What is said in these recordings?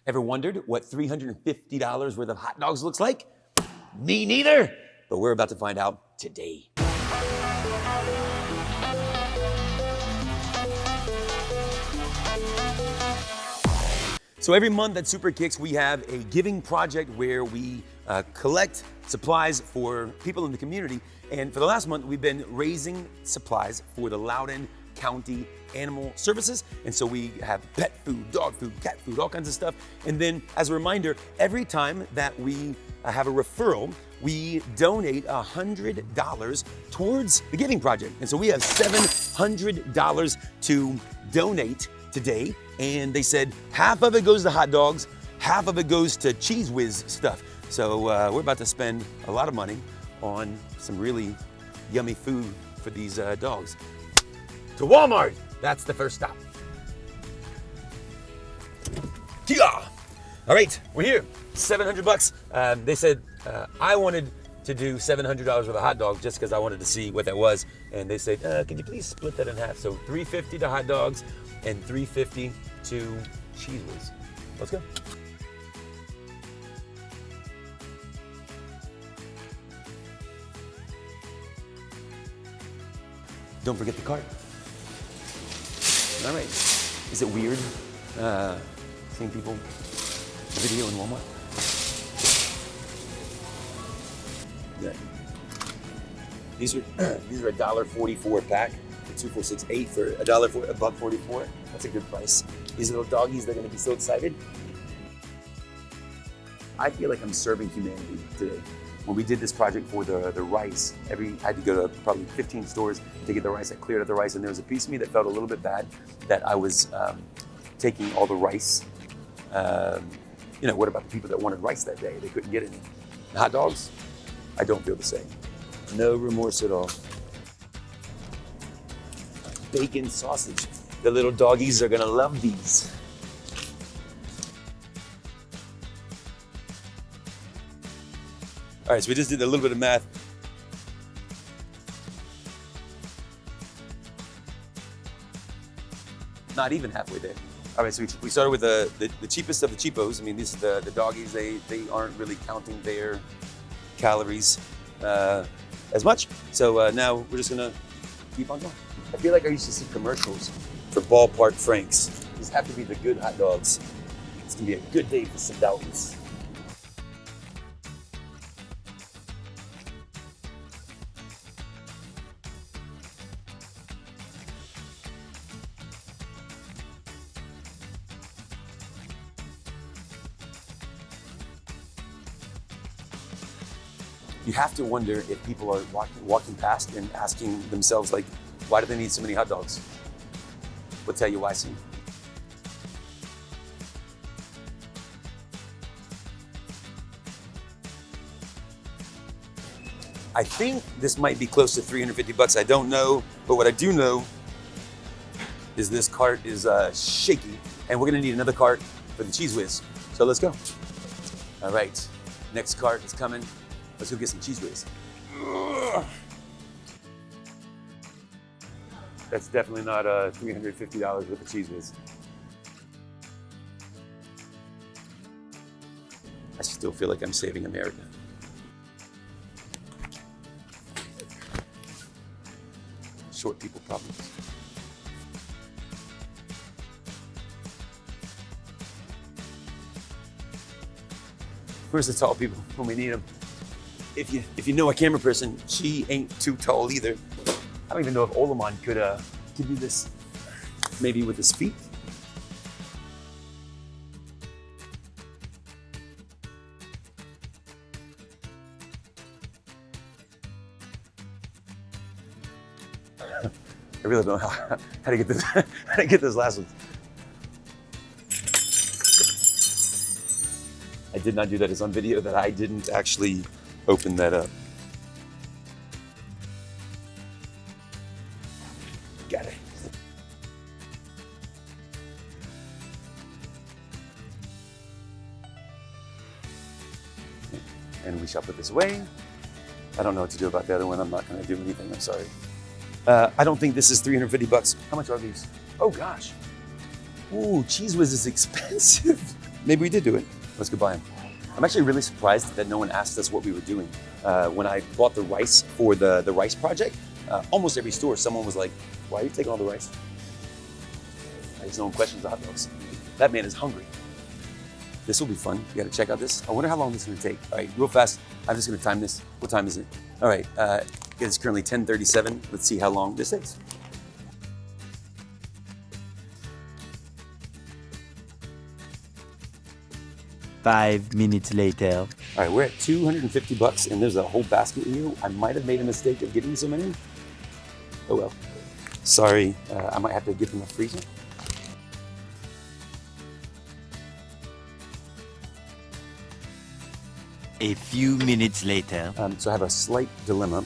Ever wondered what $350 worth of hot dogs looks like? Me neither, but we're about to find out today. So every month at Super Kicks, we have a giving project where we collect supplies for people in the community. And for the last month, we've been raising supplies for the Loudoun County Animal Services. And so we have pet food, dog food, cat food, all kinds of stuff. And then as a reminder, every time that we have a referral, we donate $100 towards the giving project. And so we have $700 to donate today. And they said half of it goes to hot dogs, half of it goes to Cheese Whiz stuff. So we're about to spend a lot of money on some really yummy food for these dogs. To Walmart, that's the first stop. Yeah. All right, we're here, $700. They said I wanted to do $700 worth of hot dogs just because I wanted to see what that was. And they said, can you please split that in half? So $350 to hot dogs and $350 to Cheese Whiz. Let's go. Don't forget the cart. All right. Is it weird seeing people video in Walmart? Yeah. These are $1.44 a pack. 2, 4, 6, 8 for $1.44. That's a good price. These little doggies, they're gonna be so excited. I feel like I'm serving humanity today. When we did this project for the rice, I had to go to probably 15 stores to get the rice. I cleared out the rice, and there was a piece of me that felt a little bit bad that I was taking all the rice. What about the people that wanted rice that day? They couldn't get any. The hot dogs, I don't feel the same. No remorse at all. Bacon sausage. The little doggies are gonna love these. All right, so we just did a little bit of math. Not even halfway there. All right, so we started with the cheapest of the cheapos. I mean, these are the doggies. They aren't really counting their calories as much. So now we're just gonna keep on going. I feel like I used to see commercials for Ballpark Franks. These have to be the good hot dogs. It's gonna be a good day for some doggies. You have to wonder if people are walking past and asking themselves, like, why do they need so many hot dogs? We'll tell you why soon. I think this might be close to $350. I don't know, but what I do know is this cart is shaky, and we're gonna need another cart for the Cheese Whiz. So let's go. All right, next cart is coming. Let's go get some Cheese Whiz. That's definitely not $350 worth of Cheese Whiz. I still feel like I'm saving America. Short people problems. Where's the tall people when we need them? If you know a camera person, she ain't too tall either. I don't even know if Olaman could do this maybe with his feet. I really don't know how to get this how to get this last one. I did not do that. It's on video that I didn't actually open that up. Got it. And we shall put this away. I don't know what to do about the other one. I'm not going to do anything. I'm sorry. I don't think this is $350. How much are these? Oh gosh. Ooh, Cheese Whiz is expensive. Maybe we did do it. Let's go buy them. I'm actually really surprised that no one asked us what we were doing. When I bought the rice for the rice project, almost every store, someone was like, why are you taking all the rice? I just no one questions the hot dogs. That man is hungry. This will be fun. You gotta check out this. I wonder how long this is gonna take. All right, real fast. I'm just gonna time this. What time is it? All right, it's currently 10:37. Let's see how long this takes. Five minutes later. All right, we're at 250 bucks and there's a whole basket here. I might have made a mistake of getting so many. Oh well. Sorry, I might have to get them a freezer. A few minutes later. So I have a slight dilemma.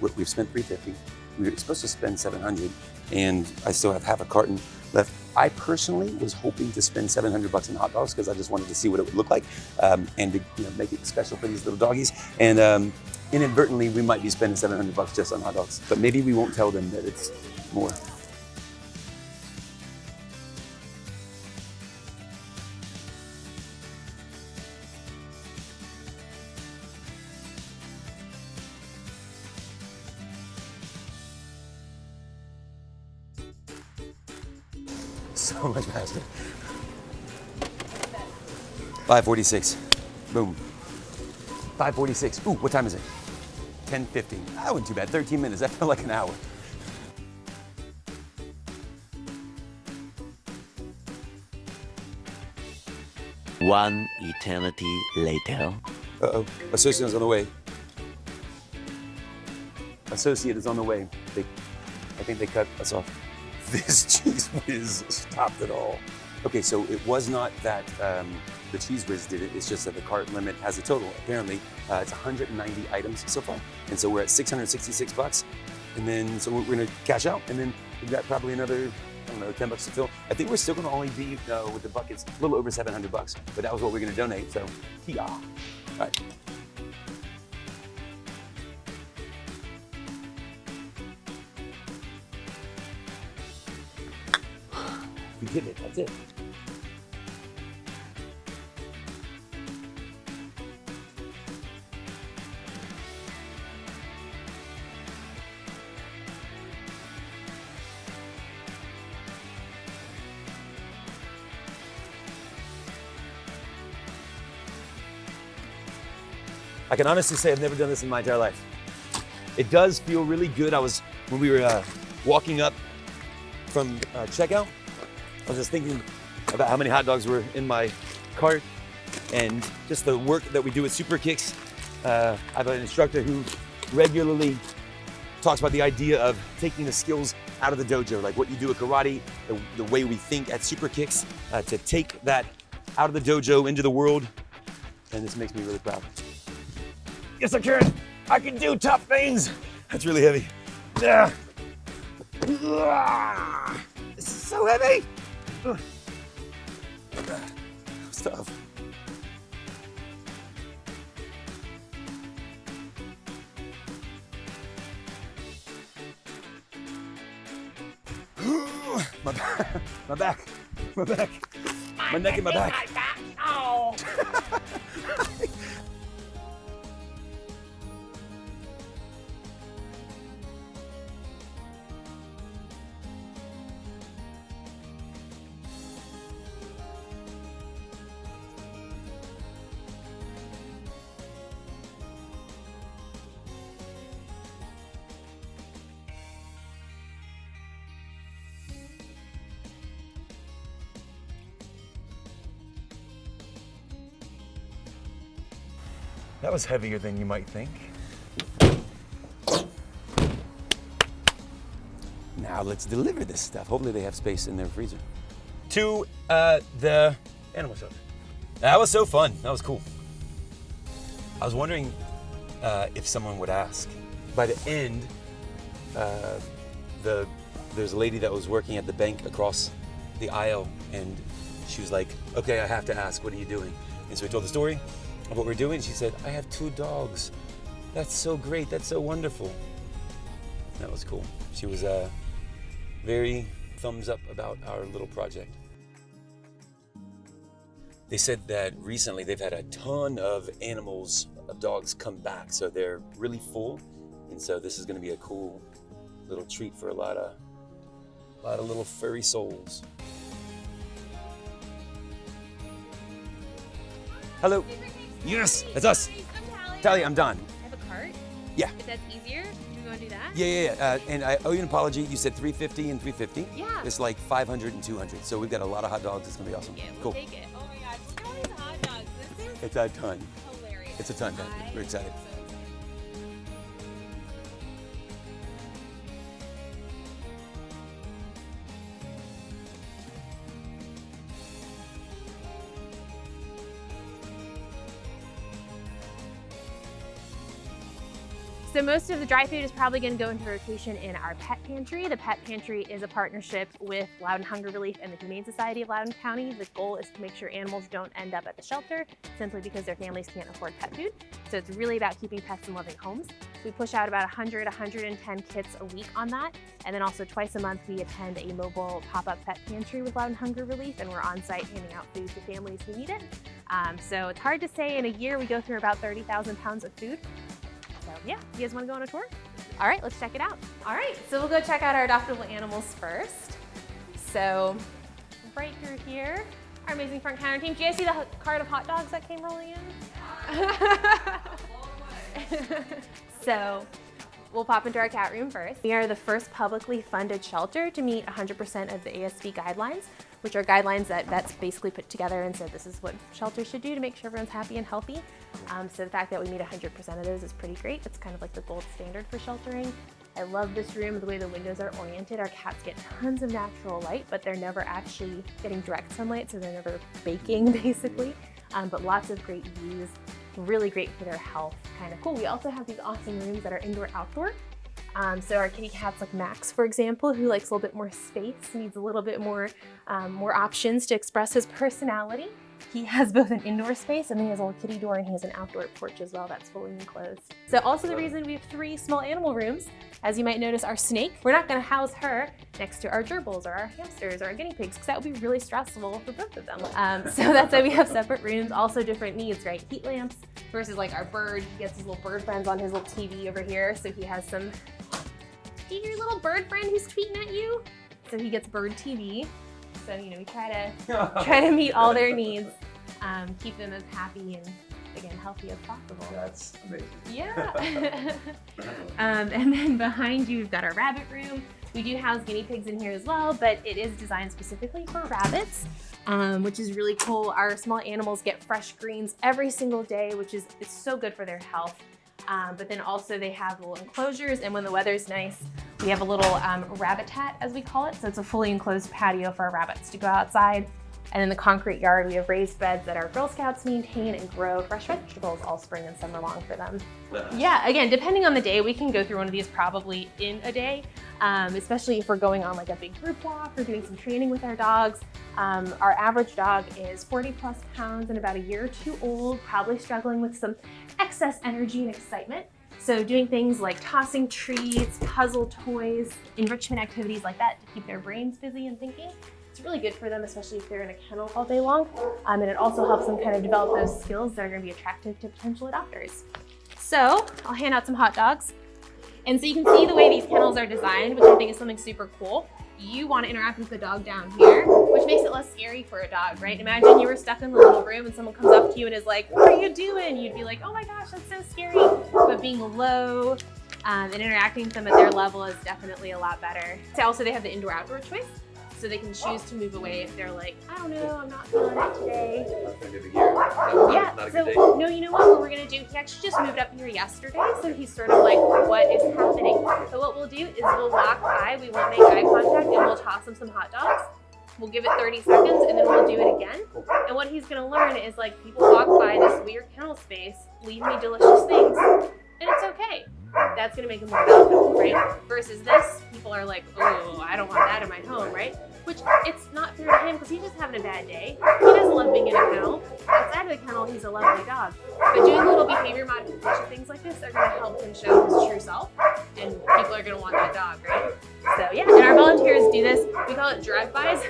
We've spent $350. We were supposed to spend $700, and I still have half a carton left. I personally was hoping to spend $700 in hot dogs because I just wanted to see what it would look like, and to make it special for these little doggies. And inadvertently, we might be spending $700 just on hot dogs, but maybe we won't tell them that it's more. So much faster. 5:46. Boom. 5:46. Ooh, what time is it? 10:50. That wasn't too bad. 13 minutes. That felt like an hour. One eternity later. Uh-oh. Associate is on the way. Associate is on the way. I think they cut us off. This cheese whiz stopped it all. Okay, so it was not that the cheese whiz did it. It's just that the cart limit has a total. Apparently, it's 190 items so far. And so we're at 666 bucks. And then, so we're gonna cash out. And then we've got probably another, I don't know, 10 bucks to fill. I think we're still gonna only be, with the buckets, a little over 700 bucks. But that was what we're gonna donate, so, yeah. All right. We did it, that's it. I can honestly say I've never done this in my entire life. It does feel really good. When we were walking up from checkout, I was just thinking about how many hot dogs were in my cart and just the work that we do with Super Kicks. I have an instructor who regularly talks about the idea of taking the skills out of the dojo, like what you do at karate, the way we think at Super Kicks, to take that out of the dojo into the world. And this makes me really proud. Yes, I can. I can do tough things. That's really heavy. Yeah. This is so heavy. It's tough. My back, my neck and my back. Oh. That was heavier than you might think. Now let's deliver this stuff. Hopefully they have space in their freezer. To the animal shelter. That was so fun. That was cool. I was wondering if someone would ask. By the end, there's a lady that was working at the bank across the aisle, and she was like, okay, I have to ask, what are you doing? And so we told the story of what we're doing. She said, I have 2 dogs. That's so great, that's so wonderful. That was cool. She was very thumbs up about our little project. They said that recently they've had a ton of animals, of dogs come back, so they're really full. And so this is gonna be a cool little treat for a lot of little furry souls. Hello. Yes, that's us. I'm Tally, I'm Don. I have a cart. Yeah. If that's easier, do you want to do that? Yeah. And I owe you an apology. You said 350 and 350. Yeah. It's like 500 and 200. So we've got a lot of hot dogs. It's gonna be awesome. We'll Cool. take it. Oh my gosh, look at all these hot dogs. This is It's a ton. hilarious. It's a ton, man. We're excited. So most of the dry food is probably going to go into rotation in our pet pantry. The pet pantry is a partnership with Loudoun Hunger Relief and the Humane Society of Loudoun County. The goal is to make sure animals don't end up at the shelter simply because their families can't afford pet food. So it's really about keeping pets in loving homes. We push out about 100, 110 kits a week on that. And then also twice a month, we attend a mobile pop-up pet pantry with Loudoun Hunger Relief, and we're on site handing out food to families who need it. So it's hard to say. In a year, we go through about 30,000 pounds of food. So yeah, you guys want to go on a tour? All right, let's check it out. All right, so we'll go check out our adoptable animals first. So right through here, our amazing front counter team. Do you guys see the cart of hot dogs that came rolling in? So we'll pop into our cat room first. We are the first publicly funded shelter to meet 100% of the ASV guidelines, which are guidelines that vets basically put together and said this is what shelters should do to make sure everyone's happy and healthy. So the fact that we meet 100% of those is pretty great. It's kind of like the gold standard for sheltering. I love this room, the way the windows are oriented. Our cats get tons of natural light, but they're never actually getting direct sunlight, so they're never baking basically. But lots of great views, really great for their health, kind of cool. We also have these awesome rooms that are indoor-outdoor. So our kitty cats like Max, for example, who likes a little bit more space, needs a little bit more options to express his personality. He has both an indoor space and then he has a little kitty door, and he has an outdoor porch as well that's fully enclosed. So also the reason we have 3 small animal rooms, as you might notice, our snake, we're not gonna house her next to our gerbils or our hamsters or our guinea pigs, because that would be really stressful for both of them. So that's why we have separate rooms, also different needs, right? Heat lamps versus like our bird. He gets his little bird friends on his little TV over here. So he has some, do you hear your little bird friend who's tweeting at you? So he gets bird TV. So, you know, we try to meet all their needs, keep them as happy and, again, healthy as possible. That's amazing. Yeah. And then behind you, we've got our rabbit room. We do house guinea pigs in here as well, but it is designed specifically for rabbits, which is really cool. Our small animals get fresh greens every single day, which is it's so good for their health. But then also they have little enclosures, and when the weather's nice, we have a little rabbitat, as we call it. So it's a fully enclosed patio for our rabbits to go outside. And in the concrete yard, we have raised beds that our Girl Scouts maintain and grow fresh vegetables all spring and summer long for them. Yeah, again, depending on the day, we can go through one of these probably in a day, especially if we're going on like a big group walk or doing some training with our dogs. Our average dog is 40+ pounds and about a year or 2 old, probably struggling with some excess energy and excitement. So doing things like tossing treats, puzzle toys, enrichment activities like that to keep their brains busy and thinking. It's really good for them, especially if they're in a kennel all day long. And it also helps them kind of develop those skills that are going to be attractive to potential adopters. So I'll hand out some hot dogs. And so you can see the way these kennels are designed, which I think is something super cool. You want to interact with the dog down here, which makes it less scary for a dog, right? Imagine you were stuck in the little room and someone comes up to you and is like, "What are you doing?" You'd be like, "Oh my gosh, that's so scary." But being low and interacting with them at their level is definitely a lot better. So also they have the indoor-outdoor choice. So they can choose to move away if they're like, "I don't know, I'm not feeling it today." Yeah, so no, you know what we're gonna do? He actually just moved up here yesterday, so he's sort of like, what is happening? So what we'll do is we'll lock eye, we won't make eye contact, and we'll toss him some hot dogs. We'll give it 30 seconds, and then we'll do it again. And what he's gonna learn is like, people walk by this weird kennel space, leave me delicious things, and it's okay. That's gonna make him more valuable, right? Versus this, people are like, "Oh, I don't want that in my home," right? Which it's not fair to him because he's just having a bad day. He doesn't love being in a kennel. Outside of the kennel, he's a lovely dog. But doing little behavior modification things like this are gonna help him show his true self, and people are gonna want that dog, right? So yeah, and our volunteers do this. We call it drive-bys.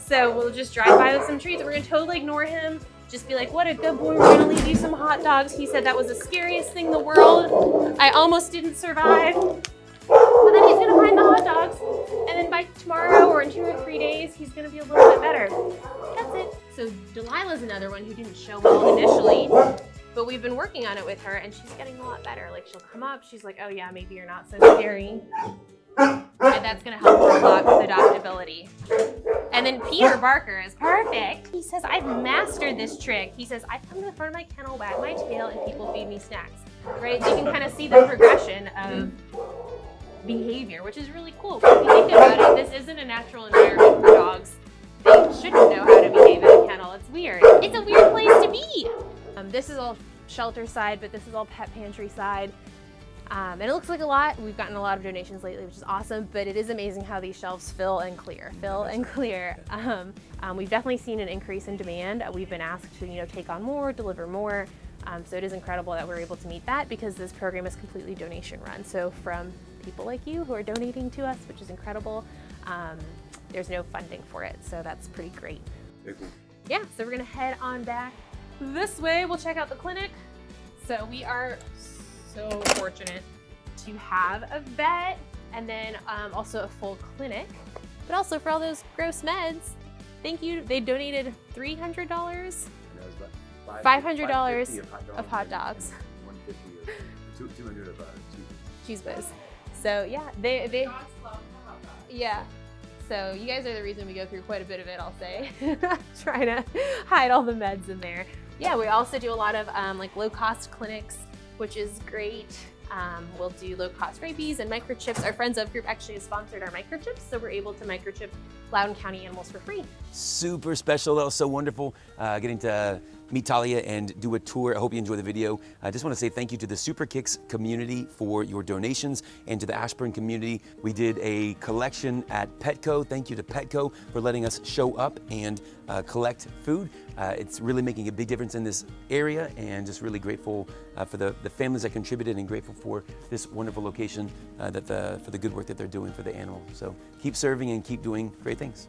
So we'll just drive by with some treats. We're gonna totally ignore him. Just be like, what a good boy, we're gonna leave you some hot dogs. He said that was the scariest thing in the world. I almost didn't survive. But then he's gonna find the hot dogs. And then by tomorrow or in 2 or 3 days, he's gonna be a little bit better. That's it. So Delilah's another one who didn't show well initially, but we've been working on it with her and she's getting a lot better. Like she'll come up, she's like, oh yeah, maybe you're not so scary. And that's gonna help her a lot with adoptability. And then Peter Barker is perfect. He says, I've mastered this trick. He says, I come to the front of my kennel, wag my tail, and people feed me snacks, right? So you can kind of see the progression of behavior, which is really cool. If you think about it, this isn't a natural environment for dogs. They shouldn't know how to behave in a kennel. It's weird. It's a weird place to be. This is all shelter side, but this is all pet pantry side. And it looks like a lot. We've gotten a lot of donations lately, which is awesome, but it is amazing how these shelves fill and clear. We've definitely seen an increase in demand. We've been asked to take on more, deliver more. So it is incredible that we're able to meet that because this program is completely donation run. So from people like you who are donating to us, which is incredible, there's no funding for it. So that's pretty great. Very cool. Yeah, so we're gonna head on back this way. We'll check out the clinic. So we are so fortunate to have a vet and then also a full clinic, but also for all those gross meds. Thank you. They donated $300, $500 of hot dogs, 150 or 200 of cheese whiz. So yeah, they yeah. So you guys are the reason we go through quite a bit of it, I'll say. Trying to hide all the meds in there. Yeah, we also do a lot of like low-cost clinics, which is great. We'll do low-cost rabies and microchips. Our Friends of group actually has sponsored our microchips, so we're able to microchip Loudoun County animals for free. Super special. That was so wonderful getting to meet Talia and do a tour. I hope you enjoy the video. I just want to say thank you to the Super Kicks community for your donations and to the Ashburn community. We did a collection at Petco. Thank you to Petco for letting us show up and collect food. It's really making a big difference in this area and just really grateful for the families that contributed and grateful for this wonderful location for the good work that they're doing for the animals. So keep serving and keep doing great things.